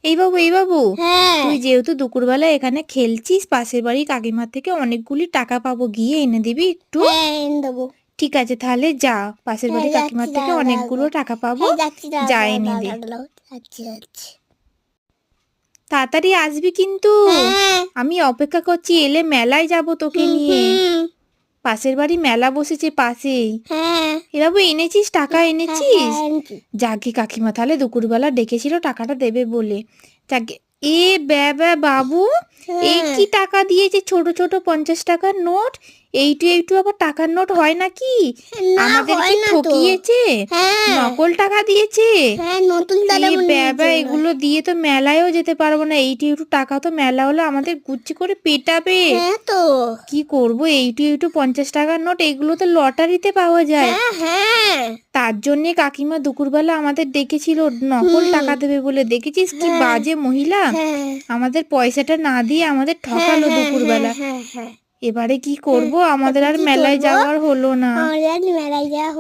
এই বাবু, হ্যাঁ তুই যেহেতু দুপুরবেলা এখানে খেলছিস, পাশের বাড়ি কাকিমার থেকে অনেকগুলি টাকা পাবো, গিয়ে এনে দিবি একটু। হ্যাঁ এনে দেবো। ঠিক আছে, তাহলে যা, পাশের হ্যাঁ বাড়ি যাচ্ছি, কাকিমার থেকে দাঁড়াও অনেকগুলো দাঁড়াও। টাকা পাবো, হ্যাঁ যাচ্ছি, যা দাঁড়াও এনে দাঁড়াও দে। দাঁড়াও দাঁড়াও। যাচ্ছি যাচ্ছি। তাড়াতাড়ি আসবি কিন্তু, হ্যাঁ আমি অপেক্ষা করছি, এলে মেলায় যাব তোকে হুম নিয়ে। হুম পাশের বাড়ি মেলা বসেছে পাশেই। হ্যাঁ এ বাবু, এনেছিস টাকা, হ্যাঁ এনেছিস? হ্যাঁ আনছি। যাকে কাকিমা তাহলে দুপুরবেলা ডেকেছিল টাকাটা দেবে বলে। যাকে, এ ব্যা বাবু, এই হ্যাঁ কি টাকা দিয়েছে, ছোট ছোট 50 টাকার নোট। এইটু এইটু আবার টাকার নোট হয় নাকি? না আমাদের হয় কি না তো। ঠকিয়েছে? হ্যাঁ নকল টাকা দিয়েছে। হ্যাঁ নতুন এ দাদা মনে ব্যা, নিয়েছে মনে হয়। এগুলো দিয়ে তো মেলায়ও যেতে পারবো না। এইটু এইটু টাকা তো মেলা হলে আমাদের গুচ্ছি করে পেটাবে। হ্যাঁ তো। কি করব, এইটু এইটু 50 টাকার নোট, এগুলো তো লটারিতে পাওয়া যায়। হ্যাঁ হ্যাঁ তার জন্যে কাকিমা দুপুরবেলা আমাদের ডেকেছিল নকল হুম টাকা দেবে বলে। দেখেছিস কি হ্যাঁ বাজে মহিলা, হ্যাঁ আমাদের পয়সাটা না দিয়ে আমাদের হ্যাঁ ঠকালো হ্যাঁ হ্যাঁ দুপুরবেলা। হ্যাঁ হ্যাঁ এবারে কি হ্যাঁ। করব, আমাদের তারপর আর কি মেলায় করবো? যাওয়ার হলো না। আমাদের মেলায় যাওয়া